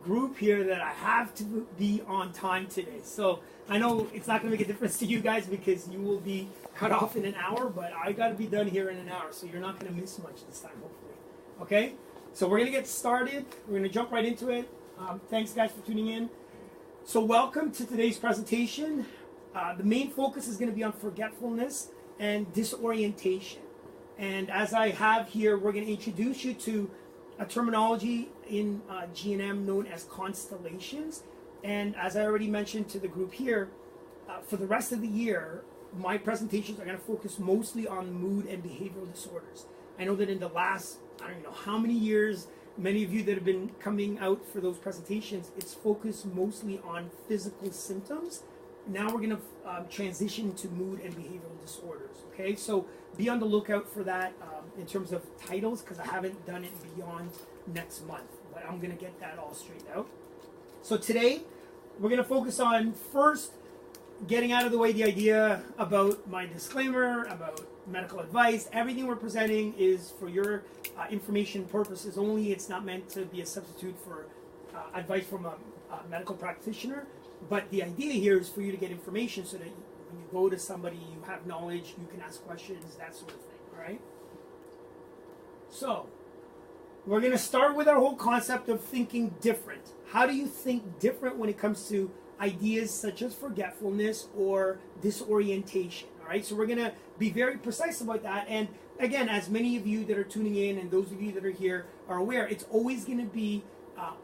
group here that I have to be on time today. So I know it's not going to make a difference to you guys because you will be cut off in an hour, but I got to be done here in an hour, so you're not going to miss much this time, hopefully. Okay? So we're going to get started. We're going to jump right into it. Thanks, guys, for tuning in. So welcome to today's presentation. The main focus is going to be on forgetfulness and disorientation. And as I have here, we're going to introduce you to a terminology in G&M known as constellations. And as I already mentioned to the group here, for the rest of the year, my presentations are going to focus mostly on mood and behavioral disorders. I know that in the last, I don't know how many years, many of you that have been coming out for those presentations, it's focused mostly on physical symptoms. Now we're going to transition to mood and behavioral disorders, okay? So be on the lookout for that in terms of titles, because I haven't done it beyond next month, but I'm going to get that all straightened out. So today, we're going to focus on first getting out of the way the idea about my disclaimer, about medical advice. Everything we're presenting is for your information purposes only. It's not meant to be a substitute for advice from a medical practitioner. But the idea here is for you to get information so that when you go to somebody, you have knowledge, you can ask questions, that sort of thing, all right? So, we're going to start with our whole concept of thinking different. How do you think different when it comes to ideas such as forgetfulness or disorientation, all right? So we're going to be very precise about that. And again, as many of you that are tuning in and those of you that are here are aware, it's always going to be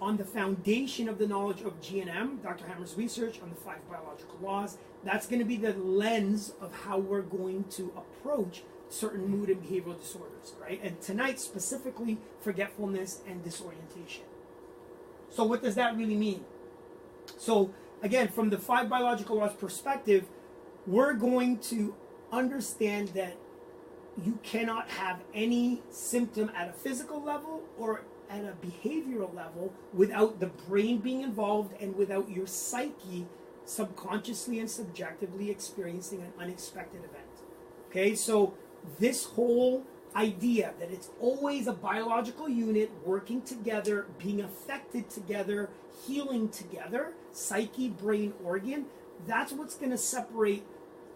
on the foundation of the knowledge of G&M, Dr. Hammer's research on the 5 biological laws. That's going to be the lens of how we're going to approach certain mood and behavioral disorders, right? And tonight, specifically, forgetfulness and disorientation. So what does that really mean? So again, from the 5 biological laws perspective, we're going to understand that you cannot have any symptom at a physical level or at a behavioral level without the brain being involved and without your psyche subconsciously and subjectively experiencing an unexpected event. Okay, so this whole idea that it's always a biological unit working together, being affected together, healing together, psyche, brain, organ, that's what's going to separate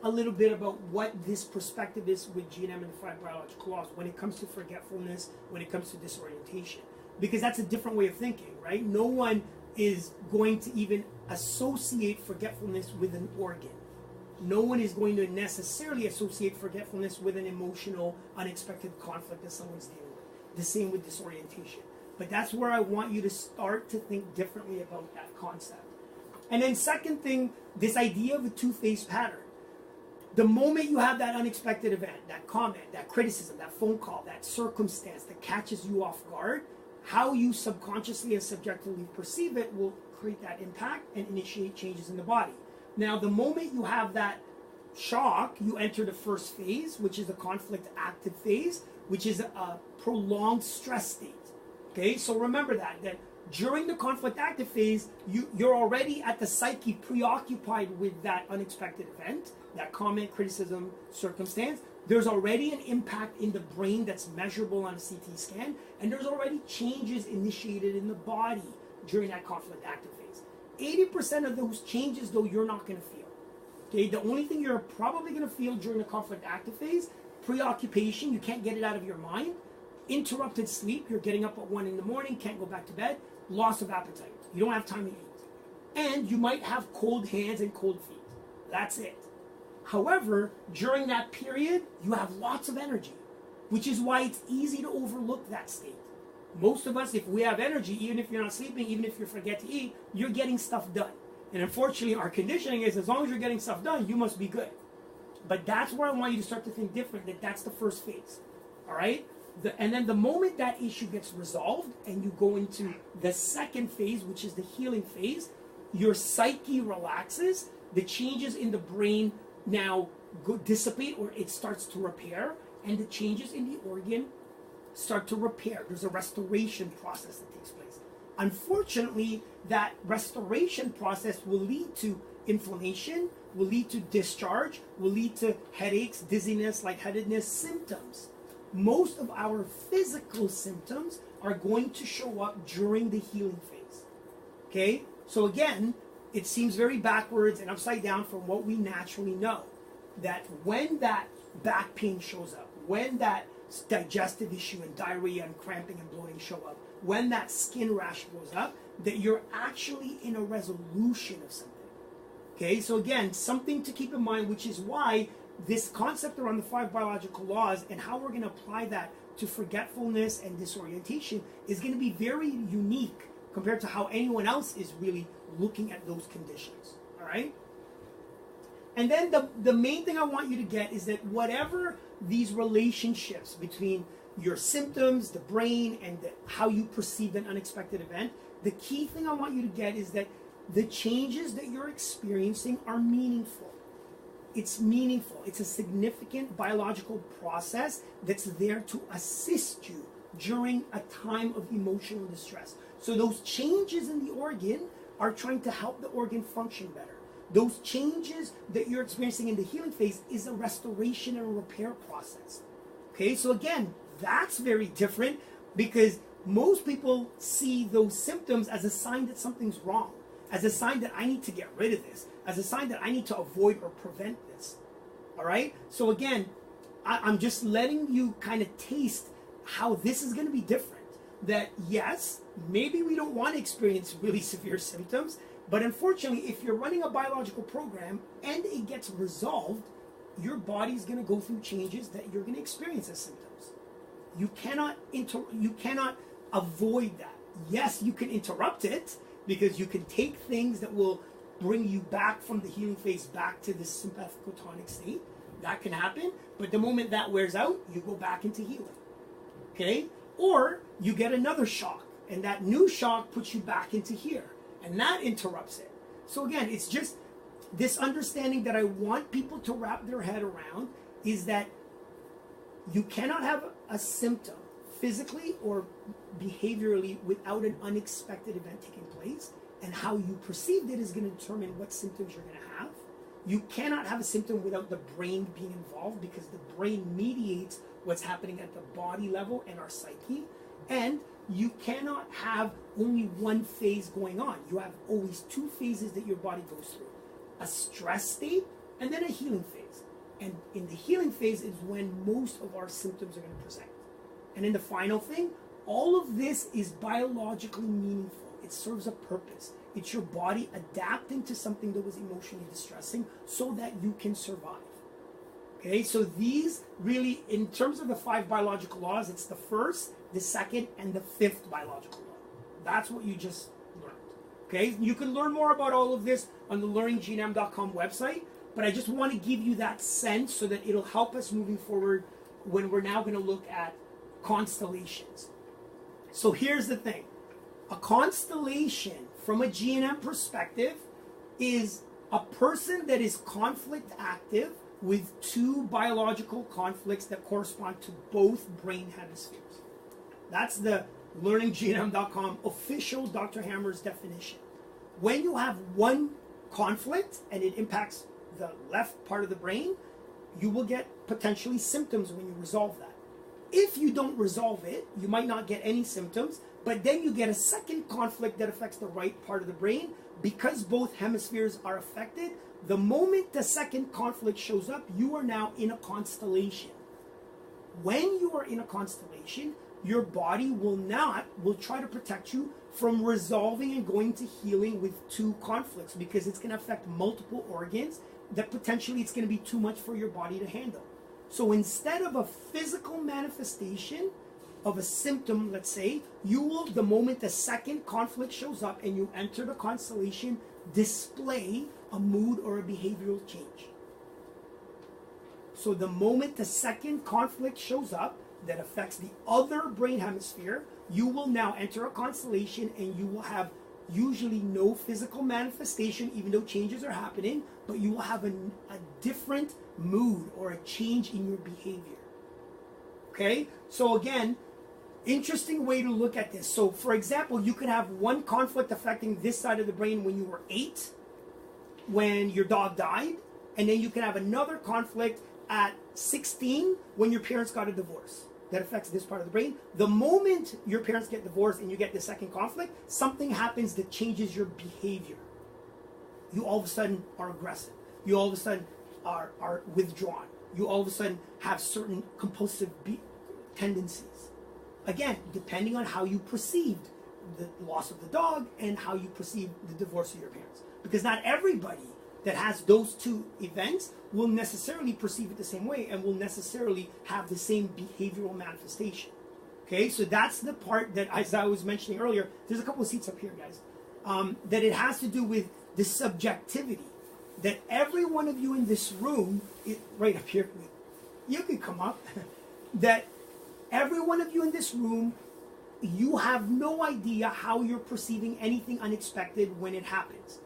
a little bit about what this perspective is with G&M and the 5 biological laws when it comes to forgetfulness, when it comes to disorientation. Because that's a different way of thinking, right? No one is going to even associate forgetfulness with an organ. No one is going to necessarily associate forgetfulness with an emotional, unexpected conflict that someone's dealing with. The same with disorientation. But that's where I want you to start to think differently about that concept. And then second thing, this idea of a two-phase pattern. The moment you have that unexpected event, that comment, that criticism, that phone call, that circumstance that catches you off guard, how you subconsciously and subjectively perceive it will create that impact and initiate changes in the body. Now, the moment you have that shock, you enter the first phase, which is the conflict active phase, which is a prolonged stress state. Okay, so remember that during the conflict active phase, you're already at the psyche preoccupied with that unexpected event, that comment, criticism, circumstance. There's already an impact in the brain that's measurable on a CT scan, and there's already changes initiated in the body during that conflict active phase. 80% of those changes, though, you're not going to feel. Okay, the only thing you're probably going to feel during the conflict active phase, preoccupation, you can't get it out of your mind, interrupted sleep, you're getting up at 1 in the morning, can't go back to bed, loss of appetite, you don't have time to eat, and you might have cold hands and cold feet. That's it. However, during that period, you have lots of energy, which is why it's easy to overlook that state. Most of us, if we have energy, even if you're not sleeping, even if you forget to eat, you're getting stuff done. And unfortunately, our conditioning is as long as you're getting stuff done, you must be good. But that's where I want you to start to think different, that's the first phase. All right? And then the moment that issue gets resolved and you go into the second phase, which is the healing phase, your psyche relaxes, the changes in the brain now dissipate or it starts to repair, and the changes in the organ start to repair. There's a restoration process that takes place. Unfortunately, that restoration process will lead to inflammation, will lead to discharge, will lead to headaches, dizziness, lightheadedness, symptoms. Most of our physical symptoms are going to show up during the healing phase. Okay? So again, it seems very backwards and upside down from what we naturally know. That when that back pain shows up, when that digestive issue and diarrhea and cramping and bloating show up, when that skin rash goes up, that you're actually in a resolution of something. Okay, so again, something to keep in mind, which is why this concept around the 5 biological laws and how we're going to apply that to forgetfulness and disorientation is going to be very unique compared to how anyone else is really looking at those conditions. All right? And then the main thing I want you to get is that whatever these relationships between your symptoms, the brain, and how you perceive an unexpected event, the key thing I want you to get is that the changes that you're experiencing are meaningful. It's meaningful. It's a significant biological process that's there to assist you during a time of emotional distress. So those changes in the organ are trying to help the organ function better. Those changes that you're experiencing in the healing phase is a restoration and a repair process. Okay, so again, that's very different because most people see those symptoms as a sign that something's wrong, as a sign that I need to get rid of this, as a sign that I need to avoid or prevent this. All right? So again, I'm just letting you kind of taste how this is going to be different. That yes, maybe we don't want to experience really severe symptoms, but unfortunately, if you're running a biological program and it gets resolved, your body's going to go through changes that you're going to experience as symptoms. You cannot avoid that. Yes, you can interrupt it because you can take things that will bring you back from the healing phase back to this sympathicotonic state. That can happen, but the moment that wears out, you go back into healing. Okay? Or you get another shock, and that new shock puts you back into here. And that interrupts it. So again, it's just this understanding that I want people to wrap their head around is that you cannot have a symptom physically or behaviorally without an unexpected event taking place. And how you perceived it is going to determine what symptoms you're going to have. You cannot have a symptom without the brain being involved because the brain mediates what's happening at the body level and our psyche. And you cannot have only one phase going on. You have always 2 phases that your body goes through. A stress state and then a healing phase. And in the healing phase is when most of our symptoms are going to present. And in the final thing, all of this is biologically meaningful. It serves a purpose. It's your body adapting to something that was emotionally distressing so that you can survive. Okay, so these really, in terms of the 5 biological laws, it's the first, the second, and the 5th biological law. That's what you just learned. Okay, you can learn more about all of this on the learninggnm.com website, but I just want to give you that sense so that it'll help us moving forward when we're now going to look at constellations. So here's the thing. A constellation, from a GNM perspective, is a person that is conflict active with 2 biological conflicts that correspond to both brain hemispheres. That's the learninggnm.com official Dr. Hammer's definition. When you have one conflict and it impacts the left part of the brain, you will get potentially symptoms when you resolve that. If you don't resolve it, you might not get any symptoms, but then you get a second conflict that affects the right part of the brain. Because both hemispheres are affected, the moment the second conflict shows up, you are now in a constellation. When you are in a constellation, your body will try to protect you from resolving and going to healing with 2 conflicts because it's going to affect multiple organs that potentially it's going to be too much for your body to handle. So instead of a physical manifestation of a symptom, let's say, you will, the moment the second conflict shows up and you enter the constellation, display a mood or a behavioral change. So the moment the second conflict shows up that affects the other brain hemisphere, you will now enter a constellation and you will have usually no physical manifestation, even though changes are happening, but you will have a different mood or a change in your behavior. Okay? So again, interesting way to look at this. So for example, you could have one conflict affecting this side of the brain when you were 8, when your dog died, and then you can have another conflict at 16 when your parents got a divorce. that affects this part of the brain. The moment your parents get divorced and you get the second conflict, something happens that changes your behavior. You all of a sudden are aggressive. You all of a sudden are withdrawn. You all of a sudden have certain compulsive tendencies. Again, depending on how you perceived the loss of the dog and how you perceive the divorce of your parents. Because not everybody that has those two events will necessarily perceive it the same way and will necessarily have the same behavioral manifestation. Okay, so that's the part that, as I was mentioning earlier, there's a couple of seats up here, guys, that it has to do with the subjectivity. That every one of you in this room, right up here, you can come up, that every one of you in this room, you have no idea how you're perceiving anything unexpected when it happens.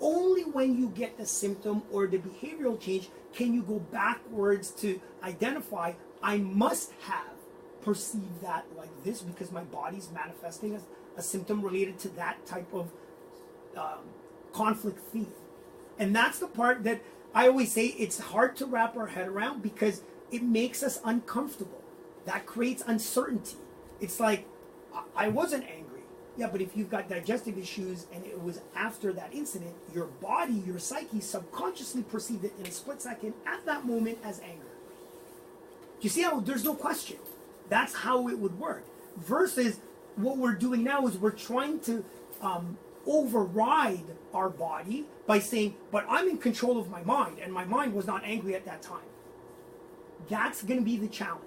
Only when you get the symptom or the behavioral change can you go backwards to identify, I must have perceived that like this because my body's manifesting as a symptom related to that type of conflict theme. And that's the part that I always say it's hard to wrap our head around because it makes us uncomfortable. That creates uncertainty. It's like, I wasn't angry. Yeah, but if you've got digestive issues and it was after that incident, your body, your psyche subconsciously perceived it in a split second at that moment as anger. You see how there's no question. That's how it would work. Versus what we're doing now is we're trying to override our body by saying, but I'm in control of my mind and my mind was not angry at that time. That's going to be the challenge.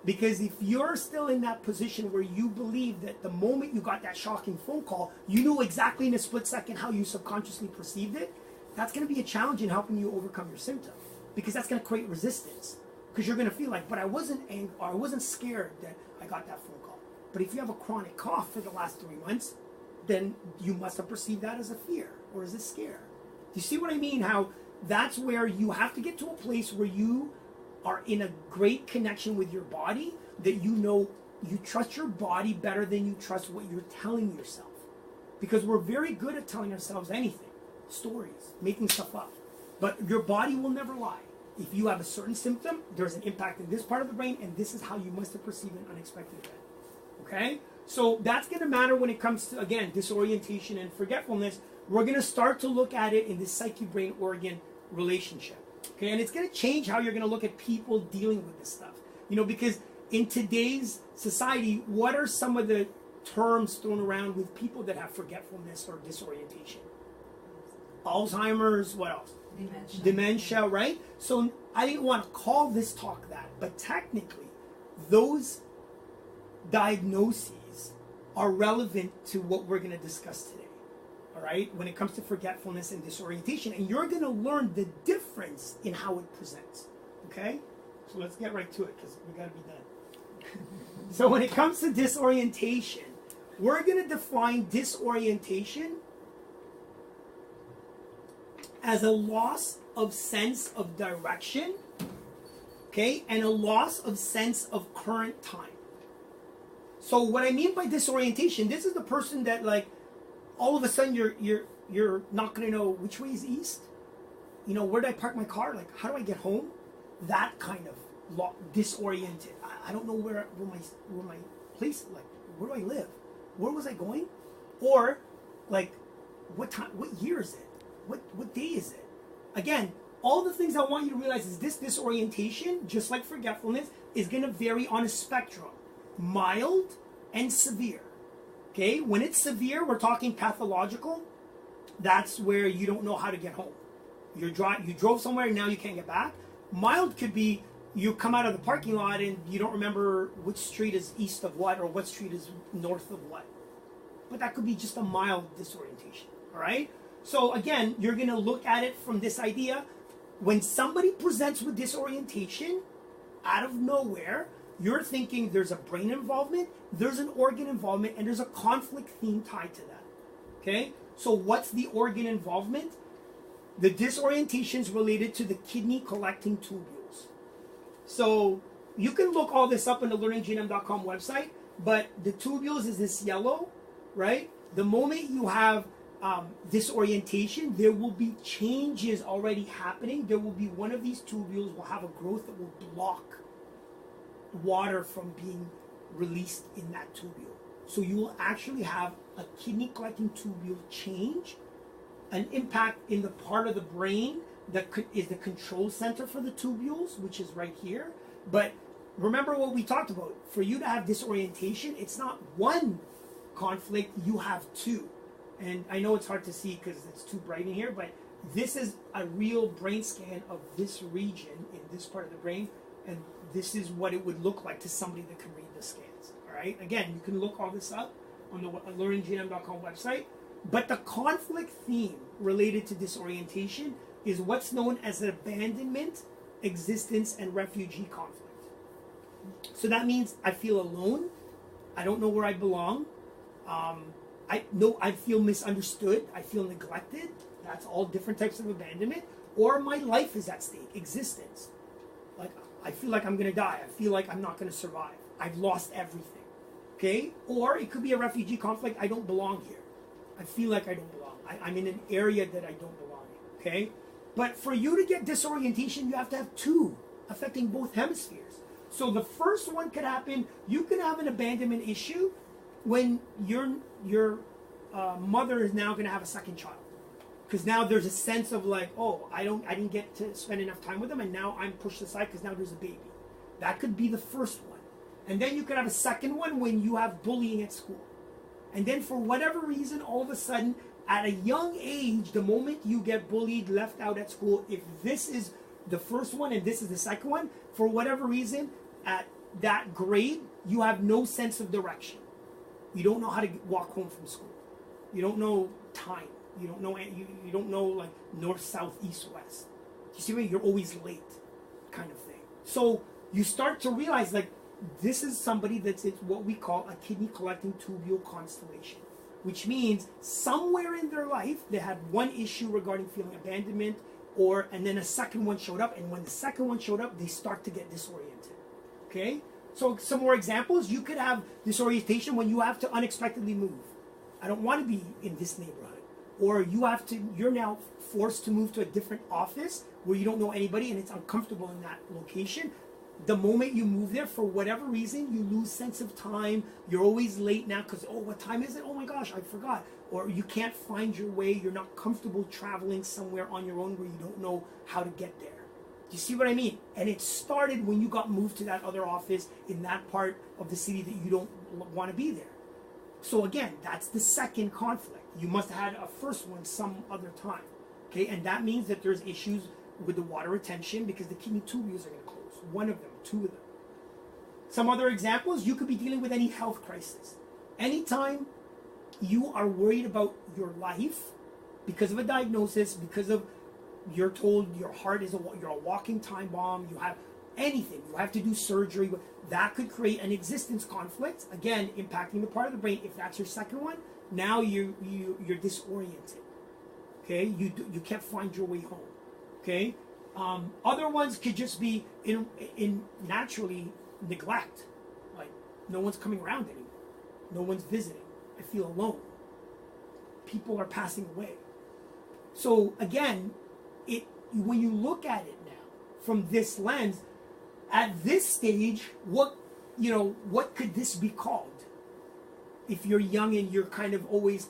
Because if you're still in that position where you believe that the moment you got that shocking phone call, you knew exactly in a split second how you subconsciously perceived it, that's going to be a challenge in helping you overcome your symptom. Because that's going to create resistance. Because you're going to feel like, but I wasn't angry, or I wasn't scared that I got that phone call. But if you have a chronic cough for the last 3 months, then you must have perceived that as a fear or as a scare. Do you see what I mean? How that's where you have to get to a place where you are in a great connection with your body, that you know you trust your body better than you trust what you're telling yourself. Because we're very good at telling ourselves anything, stories, making stuff up. But your body will never lie. If you have a certain symptom, there's an impact in this part of the brain, and this is how you must have perceived an unexpected event. Okay? So that's going to matter when it comes to, again, disorientation and forgetfulness. We're going to start to look at it in this psyche-brain-organ relationship. Okay, and it's going to change how you're going to look at people dealing with this stuff. You know, because in today's society, what are some of the terms thrown around with people that have forgetfulness or disorientation? Alzheimer's, what else? Dementia, right? So I didn't want to call this talk that, but technically, those diagnoses are relevant to what we're going to discuss today. All right, when it comes to forgetfulness and disorientation, and you're going to learn the difference in how it presents. Okay, so let's get right to it because we got to be done. So when it comes to disorientation, we're going to define disorientation as a loss of sense of direction, okay, and a loss of sense of current time. So what I mean by disorientation, this is the person that, like, all of a sudden you're not going to know which way is east. You know, where did I park my car? Like, how do I get home? That kind of disoriented. I don't know where my place, like, where do I live? Where was I going? Or, like, what time? What year is it? What day is it? Again, all the things I want you to realize is this disorientation, just like forgetfulness, is going to vary on a spectrum, mild and severe. Okay, when it's severe, we're talking pathological. That's where you don't know how to get home. You drove somewhere and now you can't get back. Mild could be you come out of the parking lot and you don't remember which street is east of what or what street is north of what. But that could be just a mild disorientation. All right. So again, you're going to look at it from this idea. When somebody presents with disorientation out of nowhere, you're thinking there's a brain involvement, there's an organ involvement, and there's a conflict theme tied to that. Okay? So what's the organ involvement? The disorientation is related to the kidney collecting tubules. So you can look all this up on the learninggnm.com website, but the tubules is this yellow, right? The moment you have disorientation, there will be changes already happening. There will be one of these tubules will have a growth that will block water from being released in that tubule. So you will actually have a kidney collecting tubule change, an impact in the part of the brain that is the control center for the tubules, which is right here. But remember what we talked about. For you to have disorientation, it's not one conflict, you have two. And I know it's hard to see because it's too bright in here, but this is a real brain scan of this region in this part of the brain, and this is what it would look like to somebody that can read the scans. All right. Again, you can look all this up on the learninggm.com website. But the conflict theme related to disorientation is what's known as an abandonment, existence, and refugee conflict. So that means I feel alone. I don't know where I belong. I feel misunderstood. I feel neglected. That's all different types of abandonment. Or my life is at stake, existence. Like, I feel like I'm going to die. I feel like I'm not going to survive. I've lost everything. Okay? Or it could be a refugee conflict. I don't belong here. I feel like I don't belong. I'm in an area that I don't belong in. Okay? But for you to get disorientation, you have to have two affecting both hemispheres. So the first one could happen. You can have an abandonment issue when your mother is now going to have a second child, because now there's a sense of like, oh, I didn't get to spend enough time with them, and now I'm pushed aside because now there's a baby. That could be the first one. And then you could have a second one when you have bullying at school. And then for whatever reason, all of a sudden, at a young age, the moment you get bullied, left out at school, if this is the first one and this is the second one, for whatever reason, at that grade, you have no sense of direction. You don't know how to walk home from school. You don't know time. You don't know like north, south, east, west. You see what you're always late, kind of thing. So you start to realize like this is somebody that's what we call a kidney collecting tubule constellation, which means somewhere in their life they had one issue regarding feeling abandonment, and then a second one showed up, and when the second one showed up, they start to get disoriented. Okay? So some more examples. You could have disorientation when you have to unexpectedly move. I don't want to be in this neighborhood. Or you're now forced to move to a different office where you don't know anybody and it's uncomfortable in that location. The moment you move there, for whatever reason, you lose sense of time. You're always late now because, oh, what time is it? Oh my gosh, I forgot. Or you can't find your way. You're not comfortable traveling somewhere on your own where you don't know how to get there. Do you see what I mean? And it started when you got moved to that other office in that part of the city that you don't want to be there. So again, that's the second conflict. You must have had a first one some other time. Okay, and that means that there's issues with the water retention because the kidney tubules are going to close. One of them, two of them. Some other examples, you could be dealing with any health crisis. Anytime you are worried about your life because of a diagnosis, because of you're told your heart is you're a walking time bomb, you have anything, you have to do surgery, that could create an existence conflict, again, impacting the part of the brain. If that's your second one, now you're disoriented. Okay, you can't find your way home. Okay, other ones could just be in naturally neglect, like no one's coming around anymore, no one's visiting. I feel alone. People are passing away. So again, when you look at it now from this lens, at this stage, what could this be called? If you're young and you're kind of always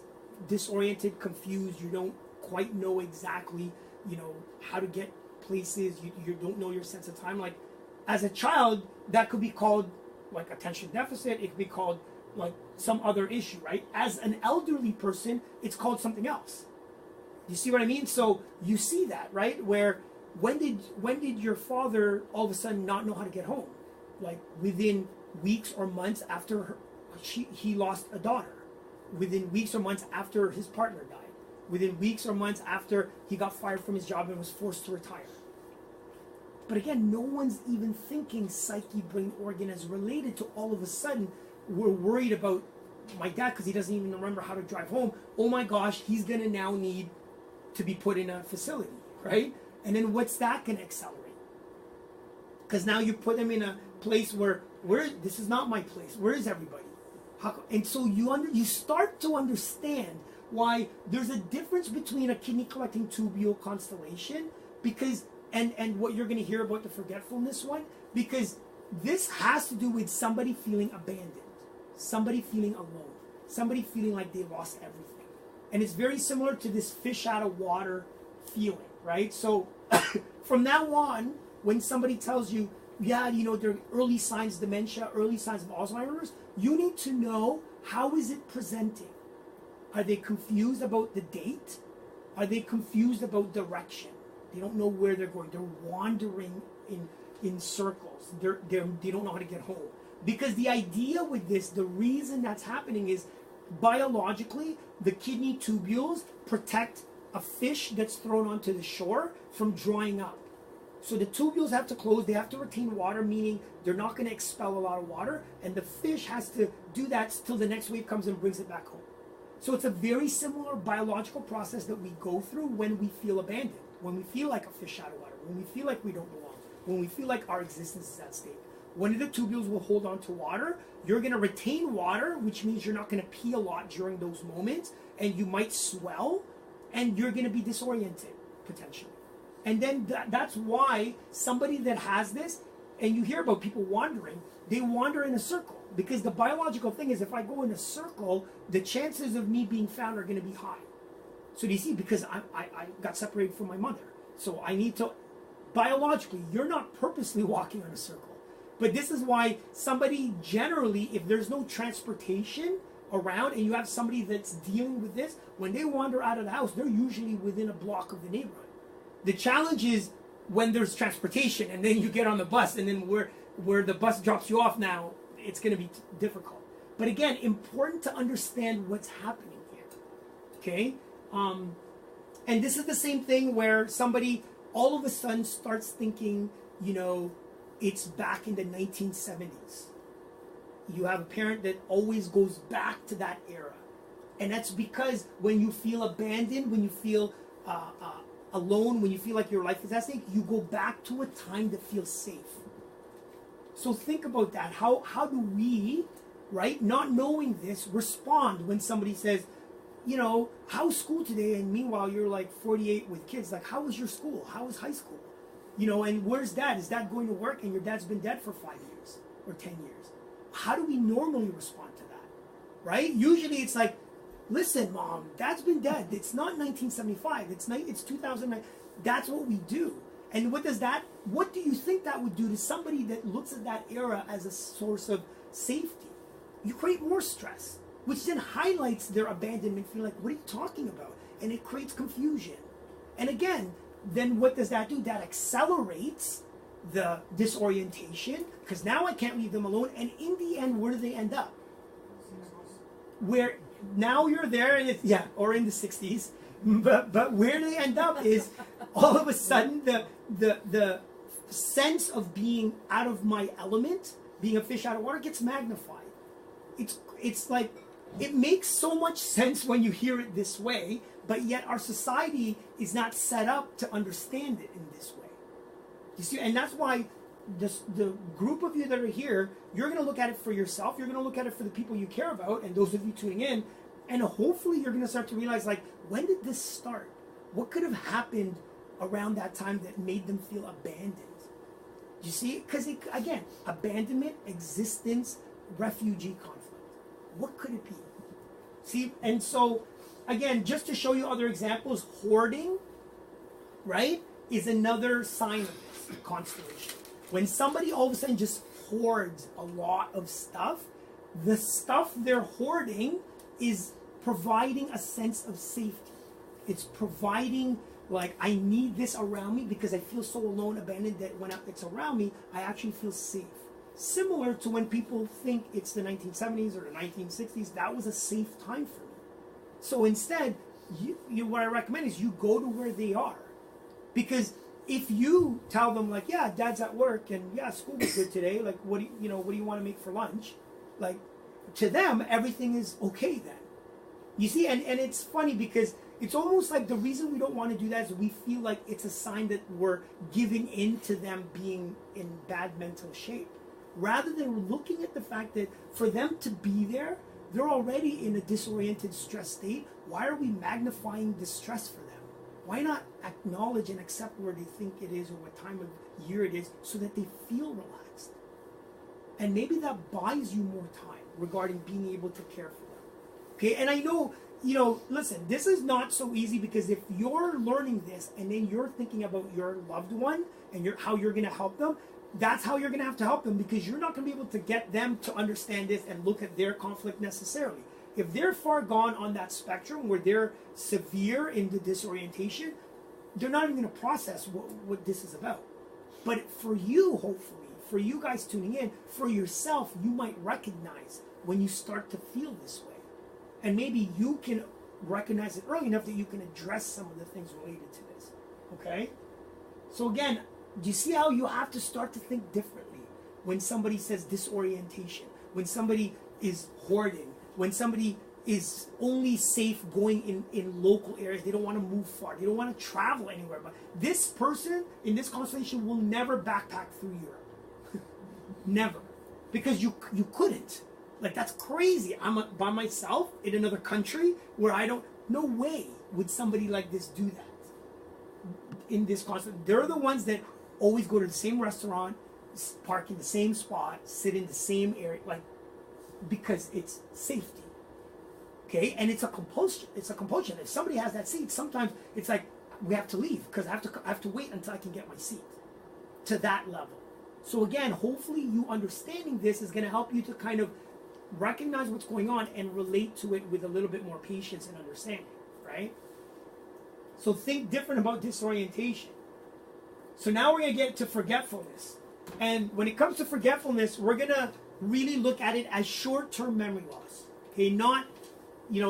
disoriented, confused, you don't quite know exactly, how to get places, you don't know your sense of time. Like, as a child, that could be called like attention deficit. It could be called like some other issue, right? As an elderly person, it's called something else. You see what I mean? So you see that, right? Where when did your father all of a sudden not know how to get home? Like within weeks or months after he lost a daughter. Within weeks or months after his partner died. Within weeks or months after he got fired from his job and was forced to retire. But again, no one's even thinking psyche, brain organ as related to all of a sudden we're worried about my dad because he doesn't even remember how to drive home. Oh my gosh, he's going to now need to be put in a facility, right? And then what's that going to accelerate? Because now you put them in a place where this is not my place. Where is everybody? And so you start to understand why there's a difference between a kidney collecting tubule constellation because and what you're going to hear about the forgetfulness one, because this has to do with somebody feeling abandoned, somebody feeling alone, somebody feeling like they lost everything. And it's very similar to this fish out of water feeling, right? So from now on, when somebody tells you, yeah, you know, there are early signs of dementia, early signs of Alzheimer's, you need to know, how is it presenting? Are they confused about the date? Are they confused about direction? They don't know where they're going. They're wandering in circles. They don't know how to get home. Because the idea with this, the reason that's happening is, biologically, the kidney tubules protect a fish that's thrown onto the shore from drying up. So the tubules have to close, they have to retain water, meaning they're not going to expel a lot of water, and the fish has to do that till the next wave comes and brings it back home. So it's a very similar biological process that we go through when we feel abandoned, when we feel like a fish out of water, when we feel like we don't belong, when we feel like our existence is at stake. One of the tubules will hold on to water. You're going to retain water, which means you're not going to pee a lot during those moments, and you might swell, and you're going to be disoriented, potentially. And then that's why somebody that has this, and you hear about people wandering, they wander in a circle. Because the biological thing is, if I go in a circle, the chances of me being found are going to be high. So do you see? Because I got separated from my mother. So I need to, biologically, you're not purposely walking in a circle. But this is why somebody generally, if there's no transportation around and you have somebody that's dealing with this, when they wander out of the house, they're usually within a block of the neighborhood. The challenge is when there's transportation and then you get on the bus, and then where the bus drops you off now, it's going to be difficult. But again, important to understand what's happening here. Okay? And this is the same thing where somebody all of a sudden starts thinking, you know, it's back in the 1970s. You have a parent that always goes back to that era. And that's because when you feel abandoned, when you feel alone, when you feel like your life is at stake, you go back to a time that feels safe. So think about that. How do we, right, not knowing this, respond when somebody says, you know, how's school today? And meanwhile, you're like 48 with kids. Like, how was your school? How was high school? You know, and where's dad? Is dad going to work? And your dad's been dead for 5 years or 10 years. How do we normally respond to that, right? Usually it's like, listen, mom, dad's been dead. It's not 1975. It's 2009. That's what we do. And what do you think that would do to somebody that looks at that era as a source of safety? You create more stress, which then highlights their abandonment, feeling like, what are you talking about? And it creates confusion. And again, then what does that do? That accelerates the disorientation, because now I can't leave them alone. And in the end, where do they end up? Where now you're there, and it's, yeah, or in the 60s. But where they end up is all of a sudden the sense of being out of my element, being a fish out of water, gets magnified. It's like, it makes so much sense when you hear it this way, but yet our society is not set up to understand it in this way. You see, and that's why the group of you that are here, you're going to look at it for yourself. You're going to look at it for the people you care about, and those of you tuning in, and hopefully you're going to start to realize, like, when did this start? What could have happened around that time that made them feel abandoned? You see? Because, again, abandonment, existence, refugee conflict. What could it be? See? And so, again, just to show you other examples, hoarding, right, is another sign of this constellation. When somebody all of a sudden just hoards a lot of stuff, the stuff they're hoarding is providing a sense of safety. It's providing, like, I need this around me because I feel so alone, abandoned, that when it's around me, I actually feel safe. Similar to when people think it's the 1970s or the 1960s, that was a safe time for me. So instead, what I recommend is you go to where they are. Because if you tell them, like, yeah, dad's at work, and yeah, school was good today, like, what do you want to make for lunch? Like, to them, everything is okay then. You see, and it's funny because it's almost like the reason we don't want to do that is we feel like it's a sign that we're giving in to them being in bad mental shape. Rather than looking at the fact that for them to be there, they're already in a disoriented, stressed state. Why are we magnifying the stress for them? Why not acknowledge and accept where they think it is or what time of year it is so that they feel relaxed? And maybe that buys you more time regarding being able to care for them. Okay, and I know, listen, this is not so easy, because if you're learning this and then you're thinking about your loved one and how you're going to help them, that's how you're going to have to help them, because you're not going to be able to get them to understand this and look at their conflict necessarily. If they're far gone on that spectrum where they're severe in the disorientation, they're not even going to process what this is about. But for you, hopefully, for you guys tuning in, for yourself, you might recognize when you start to feel this way. And maybe you can recognize it early enough that you can address some of the things related to this. Okay? So again, do you see how you have to start to think differently when somebody says disorientation, when somebody is hoarding, when somebody is only safe going in local areas, they don't want to move far, they don't want to travel anywhere. But this person in this constellation will never backpack through Europe. Never. Because you couldn't. Like, that's crazy. I'm by myself in another country where no way would somebody like this do that. In this constellation, they're the ones that always go to the same restaurant, park in the same spot, sit in the same area, like, because it's safety. Okay, and it's a compulsion. It's a compulsion. If somebody has that seat, sometimes it's like we have to leave because I have to wait until I can get my seat. To that level. So again, hopefully you understanding this is going to help you to kind of recognize what's going on and relate to it with a little bit more patience and understanding, right? So think different about disorientation. So now we're going to get to forgetfulness. And when it comes to forgetfulness, we're going to really look at it as short-term memory loss. Okay, not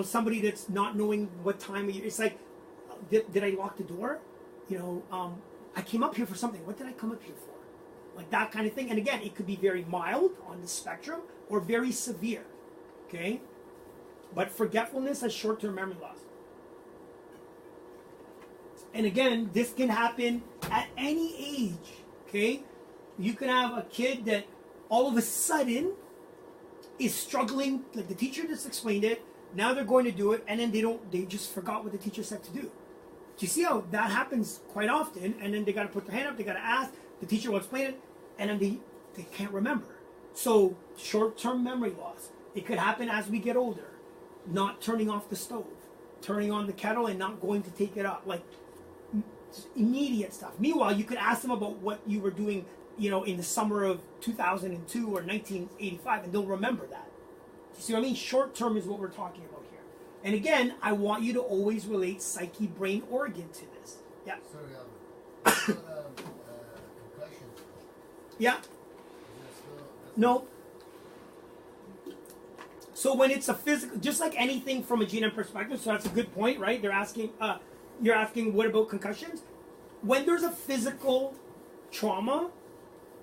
somebody that's not knowing what time of year. It's like, did I lock the door? I came up here for something. What did I come up here for? Like that kind of thing. And again, it could be very mild on the spectrum or very severe. Okay? But forgetfulness has short-term memory loss. And again, this can happen at any age. Okay? You can have a kid that all of a sudden is struggling, like the teacher just explained it, now they're going to do it, and then they just forgot what the teacher said to do. Do you see how that happens quite often? And then they got to put their hand up, they got to ask, the teacher will explain it, and then they can't remember. So short-term memory loss. It could happen as we get older. Not turning off the stove, turning on the kettle and not going to take it up. Like immediate stuff. Meanwhile, you could ask them about what you were doing, in the summer of 2002 or 1985, and they'll remember that. You see what I mean? Short term is what we're talking about here. And again, I want you to always relate psyche, brain, organ to this. Yeah. Sorry, concussion. Yeah. No. So when it's a physical, just like anything from a genome perspective, so that's a good point, right? You're asking, what about concussions? When there's a physical trauma,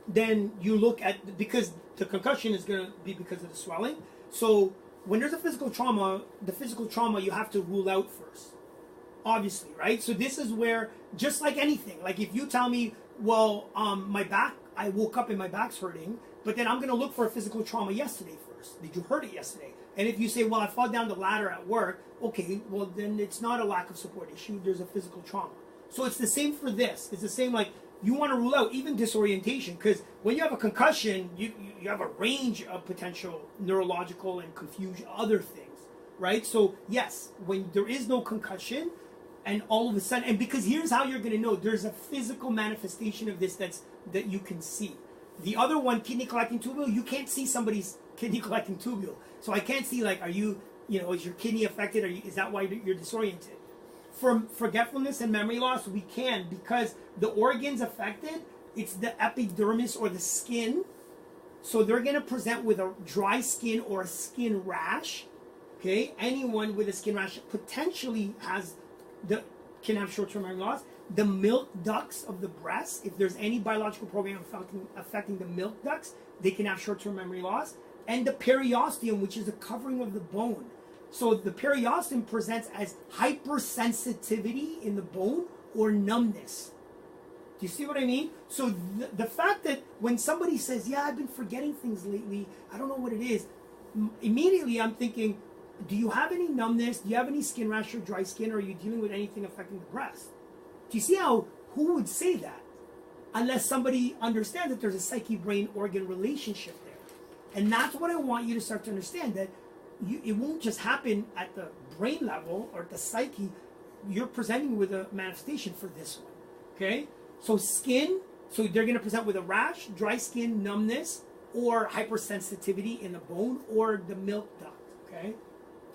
then you look at, because the concussion is going to be because of the swelling. So when there's a physical trauma, you have to rule out first, obviously, right? So this is where, just like anything, like if you tell me, well, my back, I woke up and my back's hurting, but then I'm going to look for a physical trauma yesterday first. Did you hurt it yesterday? And if you say, well, I fell down the ladder at work, okay, well, then it's not a lack of support issue. There's a physical trauma. So it's the same for this. It's the same, like, you want to rule out even disorientation, because when you have a concussion, you have a range of potential neurological and confusion, other things, right? So yes, when there is no concussion, and all of a sudden, and because here's how you're going to know, there's a physical manifestation of this that you can see. The other one, kidney collecting tubule, you can't see somebody's kidney collecting tubule. So I can't see, like, are you, is your kidney affected? Is that why you're disoriented? From forgetfulness and memory loss, we can, because the organs affected, it's the epidermis or the skin. So they're going to present with a dry skin or a skin rash. Okay, anyone with a skin rash potentially can have short-term memory loss. The milk ducts of the breast, if there's any biological program affecting the milk ducts, they can have short-term memory loss. And the periosteum, which is the covering of the bone. So the periosteum presents as hypersensitivity in the bone or numbness. Do you see what I mean? So the fact that when somebody says, yeah, I've been forgetting things lately, I don't know what it is, immediately I'm thinking, do you have any numbness? Do you have any skin rash or dry skin? Or are you dealing with anything affecting the breast? Do you see who would say that? Unless somebody understands that there's a psyche-brain organ relationship there. And that's what I want you to start to understand, that it won't just happen at the brain level or at the psyche. You're presenting with a manifestation for this one. Okay? So skin, so they're going to present with a rash, dry skin, numbness, or hypersensitivity in the bone or the milk duct. Okay?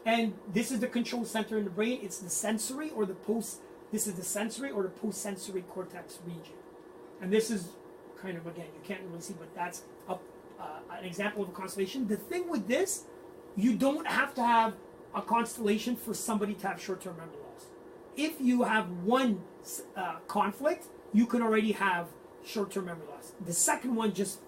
And this is the control center in the brain. It's the sensory or the this is the sensory or the post-sensory cortex region. And this is kind of, again, you can't really see, but that's an example of a constellation. The thing with this, you don't have to have a constellation for somebody to have short-term memory loss. If you have one conflict, you can already have short-term memory loss. The second one just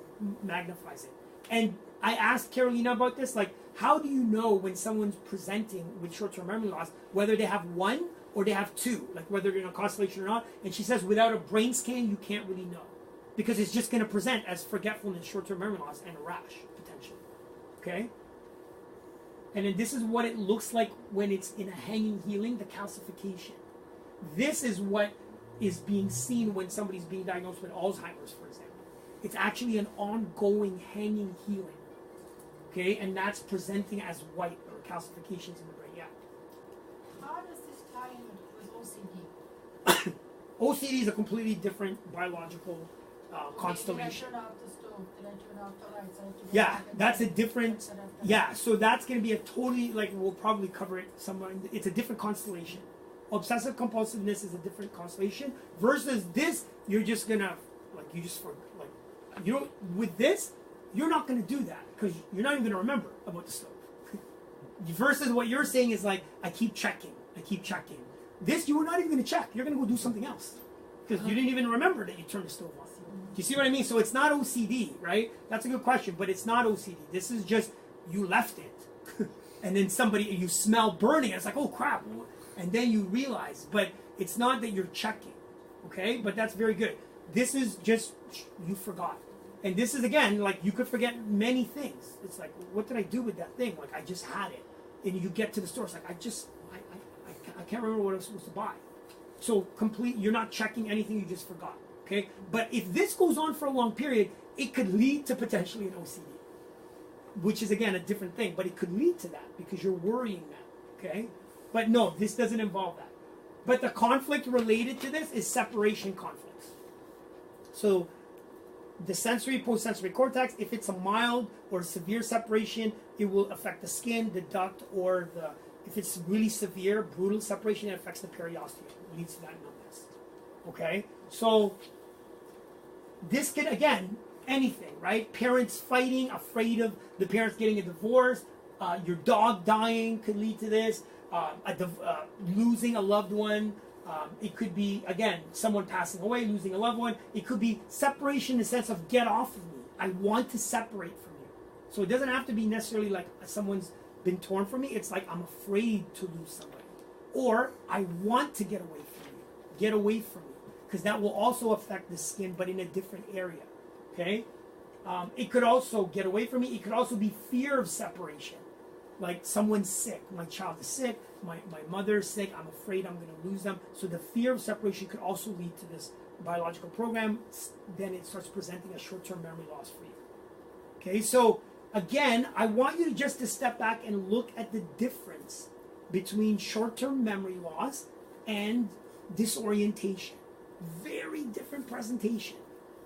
magnifies it. And I asked Carolina about this, like, how do you know when someone's presenting with short-term memory loss, whether they have one or they have two, like whether they're in a constellation or not? And she says without a brain scan, you can't really know, because it's just going to present as forgetfulness, short-term memory loss, and a rash, potentially. Okay? And then this is what it looks like when it's in a hanging healing, the calcification. This is what is being seen when somebody's being diagnosed with Alzheimer's, for example. It's actually an ongoing hanging healing. Okay? And that's presenting as white or calcifications in the brain. Yeah. How does this tie in with OCD? OCD is a completely different biological constellation. Did I turn off the stove? Did I turn off the lights? Yeah, that's a different. Yeah, so that's going to be a totally, like, we'll probably cover it somewhere. It's a different constellation. Obsessive compulsiveness is a different constellation versus this. You're just gonna, like, you know, with this, you're not going to do that because you're not even going to remember about the stove. Versus what you're saying is like, I keep checking. This, you were not even going to check. You're going to go do something else because you didn't even remember that you turned the stove on. Do you see what I mean? So it's not OCD, right? That's a good question, but it's not OCD. This is just, you left it. And then you smell burning. And it's like, oh crap. And then you realize, but it's not that you're checking. Okay? But that's very good. This is just, you forgot. And this is, again, like, you could forget many things. It's like, what did I do with that thing? Like, I just had it. And you get to the store, it's like, I can't remember what I was supposed to buy. So you're not checking anything, you just forgot. Okay? But if this goes on for a long period, it could lead to potentially an OCD, which is, again, a different thing. But it could lead to that because you're worrying that. Okay? But no, this doesn't involve that. But the conflict related to this is separation conflicts. So the sensory, post-sensory cortex, if it's a mild or severe separation, it will affect the skin, the duct, or if it's really severe, brutal separation, it affects the periosteum. It leads to that numbness. Okay? So this could, again, anything, right? Parents fighting, afraid of the parents getting a divorce, your dog dying could lead to this, losing a loved one. It could be, again, someone passing away, losing a loved one. It could be separation in the sense of get off of me. I want to separate from you. So it doesn't have to be necessarily like someone's been torn from me. It's like I'm afraid to lose somebody. Or I want to get away from you. Get away from me. Because that will also affect the skin, but in a different area. Okay? It could also get away from me. It could also be fear of separation. Like someone's sick. My child is sick. My mother is sick. I'm afraid I'm going to lose them. So the fear of separation could also lead to this biological program. Then it starts presenting a short-term memory loss for you. Okay, so again, I want you just to step back and look at the difference between short-term memory loss and disorientation. Very different presentation.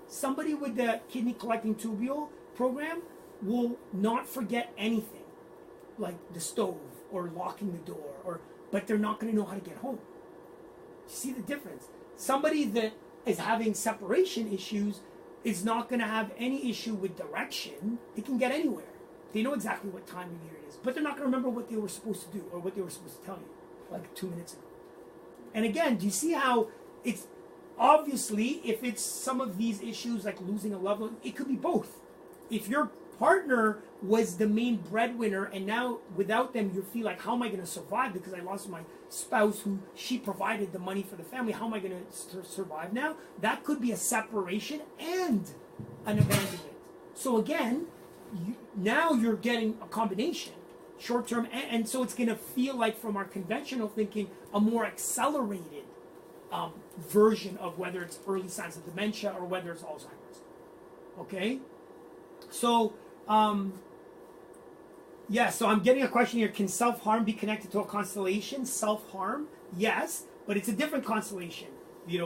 Somebody with the kidney collecting tubule program will not forget anything, like the stove or locking the door, but they're not going to know how to get home. You see the difference? Somebody that is having separation issues is not going to have any issue with direction. They can get anywhere. They know exactly what time of year it is, but they're not going to remember what they were supposed to do or what they were supposed to tell you like 2 minutes ago. And again, do you see how it's obviously, if it's some of these issues like losing a loved one, it could be both. If your partner was the main breadwinner and now without them you feel like, how am I going to survive because I lost my spouse who she provided the money for the family, how am I going to survive now? That could be a separation and an abandonment. So again, now you're getting a combination, short-term, and so it's going to feel like, from our conventional thinking, a more accelerated version of whether it's early signs of dementia or whether it's Alzheimer's. Okay? So Yeah, so I'm getting a question here. Can self-harm be connected to a constellation? Self-harm, yes, but it's a different constellation.